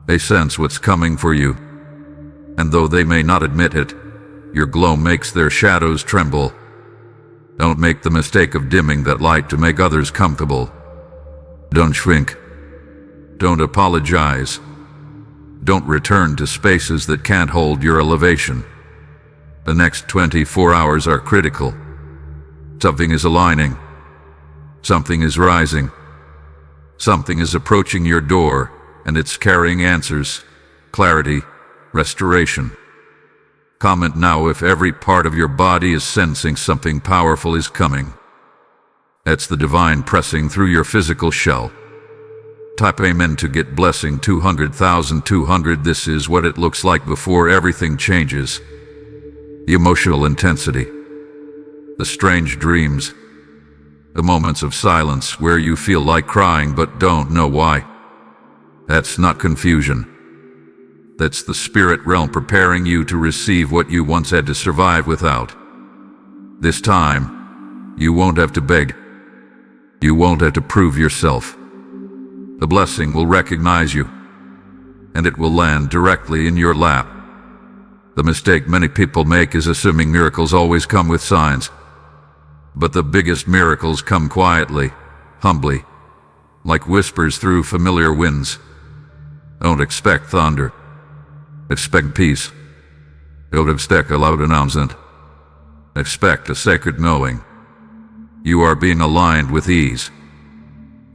They sense what's coming for you, and though they may not admit it, your glow makes their shadows tremble. Don't make the mistake of dimming that light to make others comfortable. Don't shrink. Don't apologize. Don't return to spaces that can't hold your elevation. The next 24 hours are critical. Something is aligning. Something is rising. Something is approaching your door, and it's carrying answers, clarity, restoration. Comment now if every part of your body is sensing something powerful is coming. That's the divine pressing through your physical shell. Type Amen to get blessing 200,200. This is what it looks like before everything changes. The emotional intensity. The strange dreams. The moments of silence where you feel like crying but don't know why. That's not confusion. That's the spirit realm preparing you to receive what you once had to survive without. This time, you won't have to beg. You won't have to prove yourself. The blessing will recognize you, and it will land directly in your lap. The mistake many people make is assuming miracles always come with signs. But the biggest miracles come quietly, humbly, like whispers through familiar winds. Don't expect thunder. Expect peace. Don't expect a loud announcement. Expect a sacred knowing. You are being aligned with ease.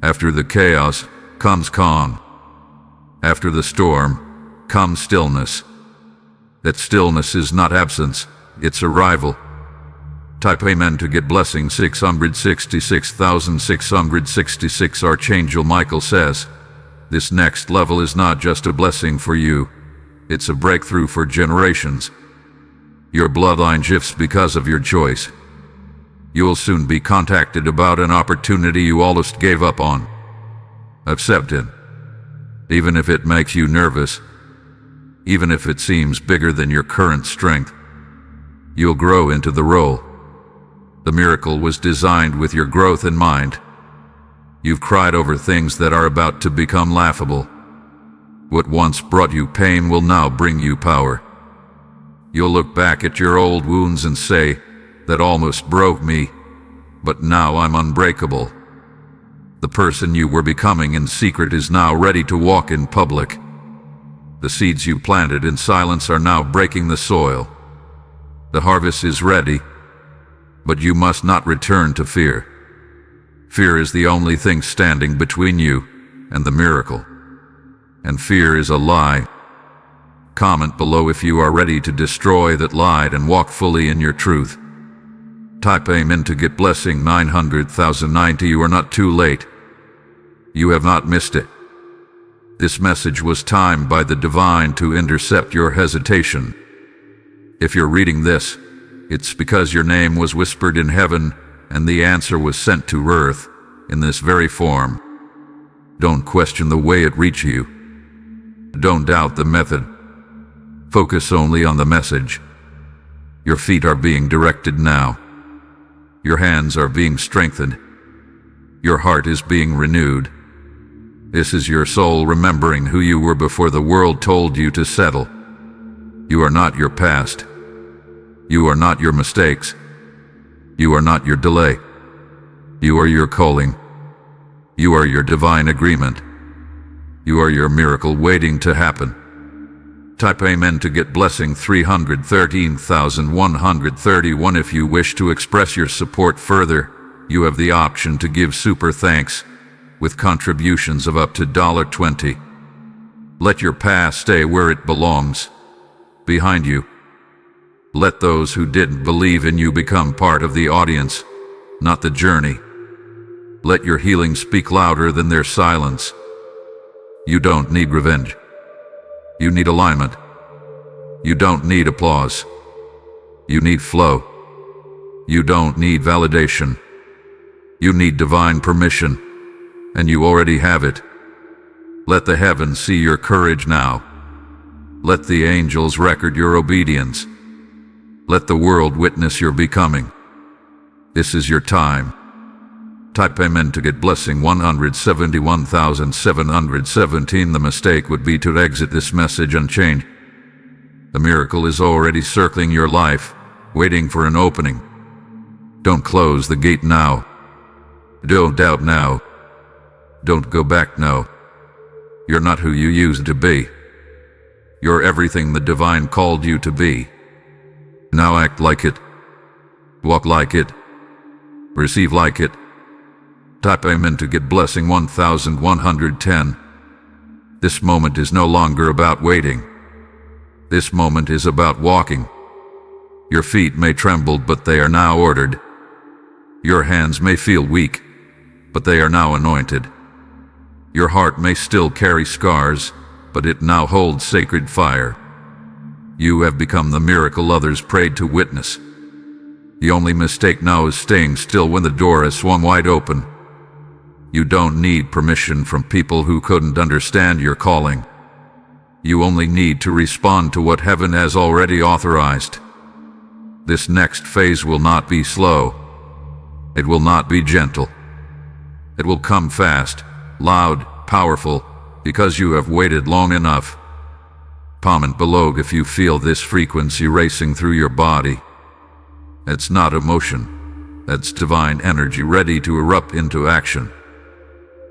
After the chaos comes calm. After the storm comes stillness. That stillness is not absence, it's arrival. Type Amen to get blessing 666,666. Archangel Micheal says, this next level is not just a blessing for you, it's a breakthrough for generations. Your bloodline shifts because of your choice. You will soon be contacted about an opportunity you almost gave up on. Accept it. Even if it makes you nervous, even if it seems bigger than your current strength, you'll grow into the role. The miracle was designed with your growth in mind. You've cried over things that are about to become laughable. What once brought you pain will now bring you power. You'll look back at your old wounds and say, that almost broke me, but now I'm unbreakable. The person you were becoming in secret is now ready to walk in public. The seeds you planted in silence are now breaking the soil. The harvest is ready, but you must not return to fear. Fear is the only thing standing between you and the miracle. And fear is a lie. Comment below if you are ready to destroy that lie and walk fully in your truth. Type Amen to get blessing 900,090. You are not too late. You have not missed it. This message was timed by the divine to intercept your hesitation. If you're reading this, it's because your name was whispered in heaven and the answer was sent to earth in this very form. Don't question the way it reached you. Don't doubt the method. Focus only on the message. Your feet are being directed now. Your hands are being strengthened. Your heart is being renewed. This is your soul remembering who you were before the world told you to settle. You are not your past. You are not your mistakes. You are not your delay. You are your calling. You are your divine agreement. You are your miracle waiting to happen. Type Amen to get blessing 313,131. If you wish to express your support further, you have the option to give super thanks with contributions of up to $20. Let your past stay where it belongs, behind you. Let those who didn't believe in you become part of the audience, not the journey. Let your healing speak louder than their silence. You don't need revenge. You need alignment. You don't need applause. You need flow. You don't need validation. You need divine permission, and you already have it. Let the heavens see your courage now. Let the angels record your obedience. Let the world witness your becoming. This is your time. Type Amen to get blessing 171,717. The mistake would be to exit this message unchanged. The miracle is already circling your life, waiting for an opening. Don't close the gate now. Don't doubt now. Don't go back now. You're not who you used to be. You're everything the divine called you to be. Now act like it. Walk like it. Receive like it. Type Amen to get blessing 1,110. This moment is no longer about waiting. This moment is about walking. Your feet may tremble, but they are now ordered. Your hands may feel weak, but they are now anointed. Your heart may still carry scars, but it now holds sacred fire. You have become the miracle others prayed to witness. The only mistake now is staying still when the door has swung wide open. You don't need permission from people who couldn't understand your calling. You only need to respond to what heaven has already authorized. This next phase will not be slow. It will not be gentle. It will come fast, loud, powerful, because you have waited long enough. Comment below if you feel this frequency racing through your body. It's not emotion. That's divine energy ready to erupt into action.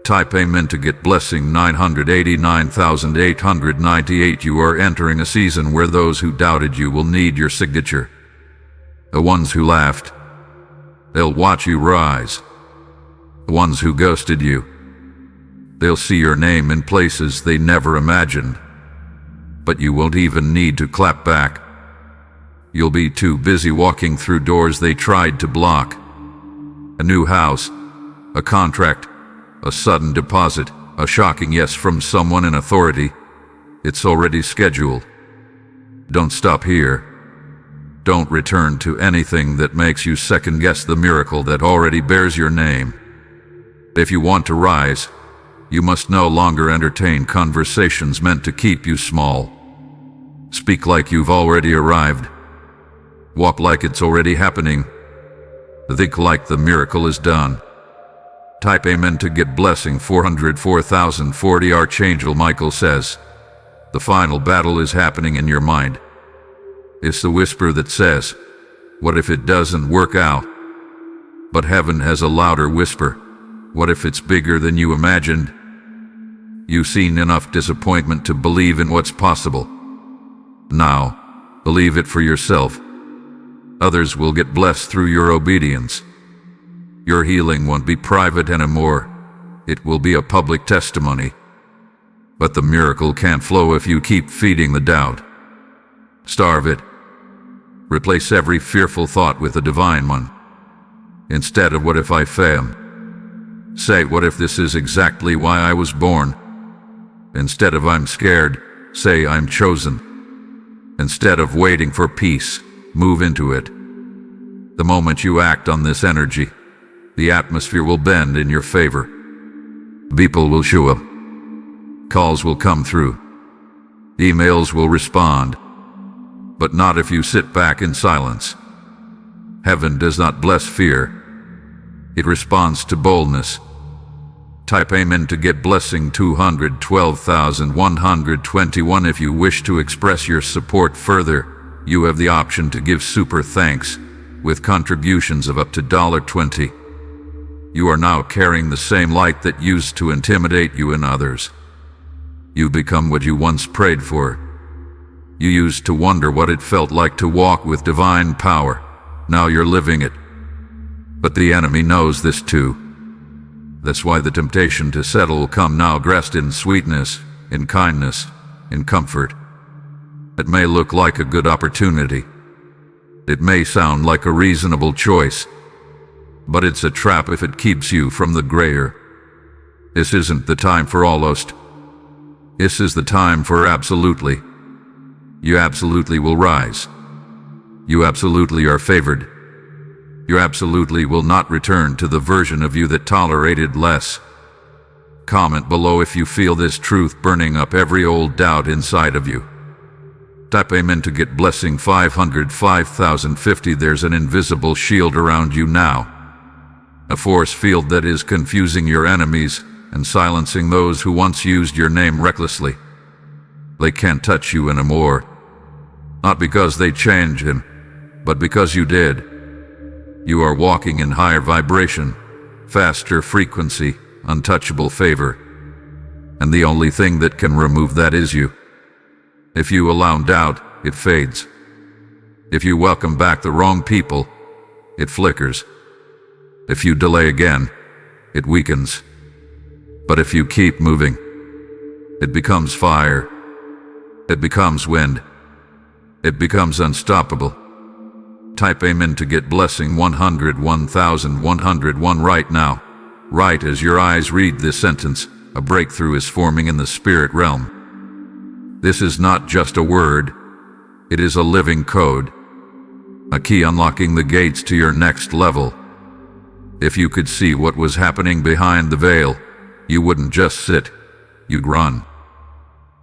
Type Amen to get blessing 989,898. You are entering a season where those who doubted you will need your signature. The ones who laughed, they'll watch you rise. The ones who ghosted you, they'll see your name in places they never imagined. But you won't even need to clap back. You'll be too busy walking through doors they tried to block. A new house, a contract, a sudden deposit, a shocking yes from someone in authority. It's already scheduled. Don't stop here. Don't return to anything that makes you second-guess the miracle that already bears your name. If you want to rise, you must no longer entertain conversations meant to keep you small. Speak like you've already arrived. Walk like it's already happening. Think like the miracle is done. Type Amen to get blessing 404,040. Archangel Micheal says, the final battle is happening in your mind. It's the whisper that says, what if it doesn't work out? But heaven has a louder whisper. What if it's bigger than you imagined? You've seen enough disappointment to believe in what's possible. Now, believe it for yourself. Others will get blessed through your obedience. Your healing won't be private anymore. It will be a public testimony. But the miracle can't flow if you keep feeding the doubt. Starve it. Replace every fearful thought with a divine one. Instead of what if I fail, say what if this is exactly why I was born. Instead of I'm scared, say I'm chosen. Instead of waiting for peace, move into it. The moment you act on this energy, the atmosphere will bend in your favor. People will show up. Calls will come through. Emails will respond. But not if you sit back in silence. Heaven does not bless fear. It responds to boldness. Type Amen to get blessing 212,121. If you wish to express your support further, you have the option to give super thanks with contributions of up to $20. You are now carrying the same light that used to intimidate you and others. You become what you once prayed for. You used to wonder what it felt like to walk with divine power. Now you're living it. But the enemy knows this too. That's why the temptation to settle will come now, dressed in sweetness, in kindness, in comfort. It may look like a good opportunity. It may sound like a reasonable choice. But it's a trap if it keeps you from the grayer. This isn't the time for almost. This is the time for absolutely. You absolutely will rise. You absolutely are favored. You absolutely will not return to the version of you that tolerated less. Comment below if you feel this truth burning up every old doubt inside of you. Type Amen to get blessing 505,050. There's an invisible shield around you now. A force field that is confusing your enemies and silencing those who once used your name recklessly. They can't touch you anymore. Not because they changed him, but because you did. You are walking in higher vibration, faster frequency, untouchable favor. And the only thing that can remove that is you. If you allow doubt, it fades. If you welcome back the wrong people, it flickers. If you delay again, it weakens. But if you keep moving, it becomes fire. It becomes wind. It becomes unstoppable. Type Amen to get blessing 101,101 right now. Right as your eyes read this sentence, a breakthrough is forming in the spirit realm. This is not just a word, it is a living code, a key unlocking the gates to your next level. If you could see what was happening behind the veil, you wouldn't just sit, you'd run.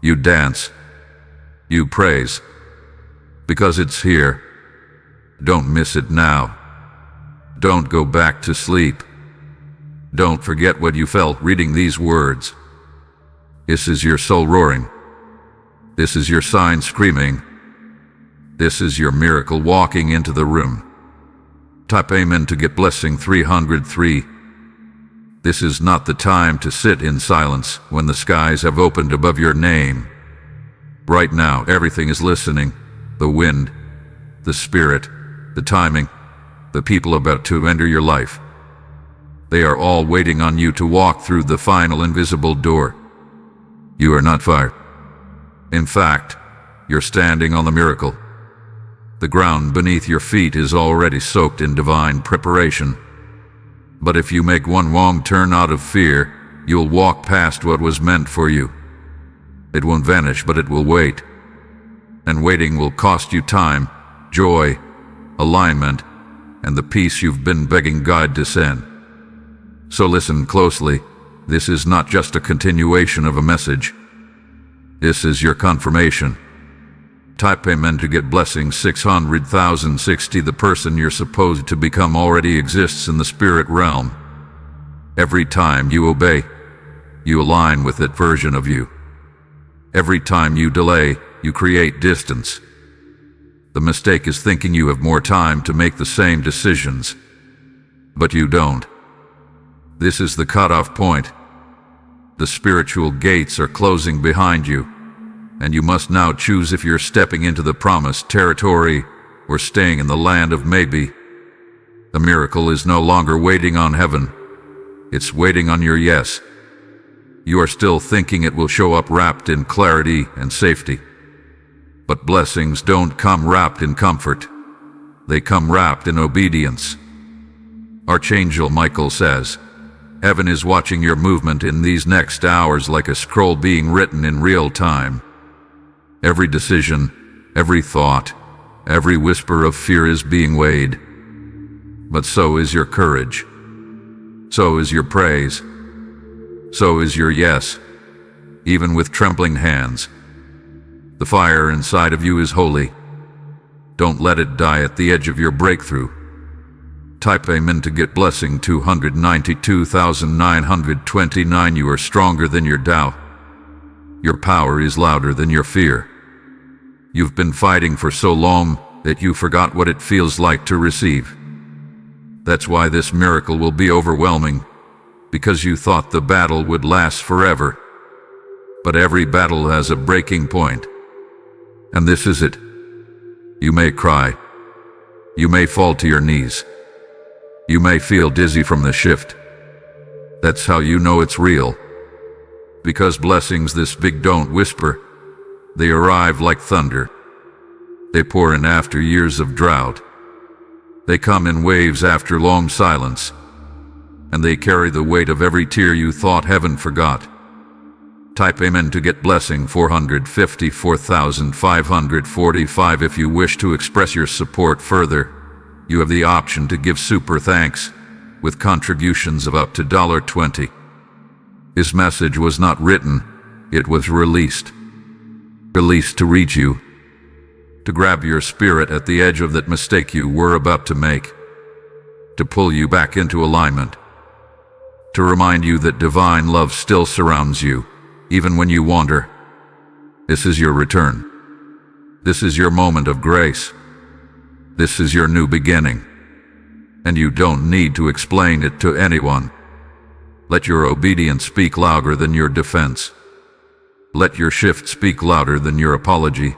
You'd dance. You praise. Because it's here. Don't miss it now. Don't go back to sleep. Don't forget what you felt reading these words. This is your soul roaring. This is your sign screaming. This is your miracle walking into the room. Type Amen to get blessing 303. This is not the time to sit in silence when the skies have opened above your name. Right now, everything is listening. The wind, the spirit, the timing, the people about to enter your life. They are all waiting on you to walk through the final invisible door. You are not fired. In fact, you're standing on the miracle. The ground beneath your feet is already soaked in divine preparation. But if you make one wrong turn out of fear, you'll walk past what was meant for you. It won't vanish, but it will wait. And waiting will cost you time, joy, alignment, and the peace you've been begging God to send. So listen closely. This is not just a continuation of a message. This is your confirmation. Type Amen to get blessing 600,060. The person you're supposed to become already exists in the spirit realm. Every time you obey, you align with that version of you. Every time you delay, you create distance. The mistake is thinking you have more time to make the same decisions. But you don't. This is the cutoff point. The spiritual gates are closing behind you, and you must now choose if you're stepping into the promised territory or staying in the land of maybe. The miracle is no longer waiting on heaven. It's waiting on your yes. You are still thinking it will show up wrapped in clarity and safety. But blessings don't come wrapped in comfort. They come wrapped in obedience. Archangel Micheal says, Heaven is watching your movement in these next hours like a scroll being written in real time. Every decision, every thought, every whisper of fear is being weighed. But so is your courage. So is your praise. So is your yes, even with trembling hands. The fire inside of you is holy. Don't let it die at the edge of your breakthrough. Type Amen to get blessing 292,929. You are stronger than your doubt. Your power is louder than your fear. You've been fighting for so long that you forgot what it feels like to receive. That's why this miracle will be overwhelming, because you thought the battle would last forever. But every battle has a breaking point. And this is it. You may cry. You may fall to your knees. You may feel dizzy from the shift. That's how you know it's real. Because blessings this big don't whisper. They arrive like thunder. They pour in after years of drought. They come in waves after long silence. And they carry the weight of every tear you thought heaven forgot. Type Amen to get blessing 454,545. If you wish to express your support further, you have the option to give super thanks with contributions of up to $20. His message was not written, it was released. Released to reach you, to grab your spirit at the edge of that mistake you were about to make, to pull you back into alignment, to remind you that divine love still surrounds you, even when you wander. This is your return. This is your moment of grace. This is your new beginning. And you don't need to explain it to anyone. Let your obedience speak louder than your defense. Let your shift speak louder than your apology.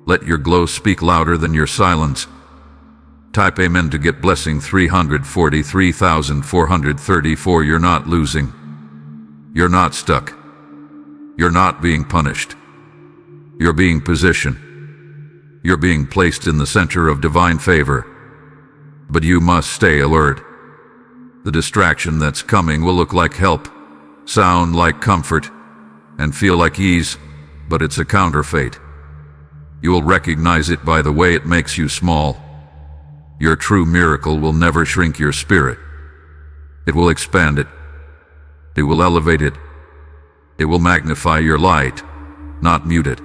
Let your glow speak louder than your silence. Type Amen to get blessing 343,434. You're not losing. You're not stuck. You're not being punished. You're being positioned. You're being placed in the center of divine favor. But you must stay alert. The distraction that's coming will look like help, sound like comfort, and feel like ease, but it's a counterfeit. You will recognize it by the way it makes you small. Your true miracle will never shrink your spirit. It will expand it. It will elevate it. It will magnify your light, not mute it.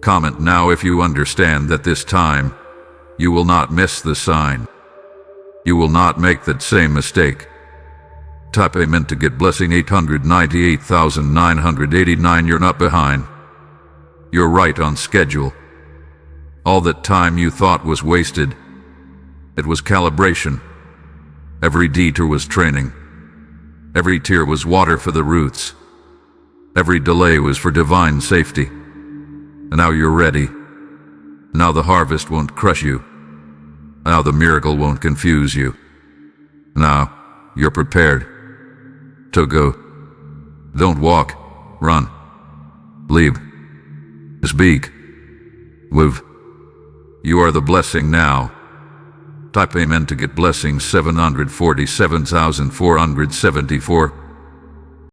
Comment now if you understand that this time, you will not miss the sign. You will not make that same mistake. Type amen to get blessing 898,989. You're not behind. You're right on schedule. All that time you thought was wasted, it was calibration. Every detour was training. Every tear was water for the roots. Every delay was for divine safety. And now you're ready. Now the harvest won't crush you. Now the miracle won't confuse you. Now you're prepared to go. Don't walk, run, leave, speak, live. You are the blessing now. Type amen to get blessings 747,474.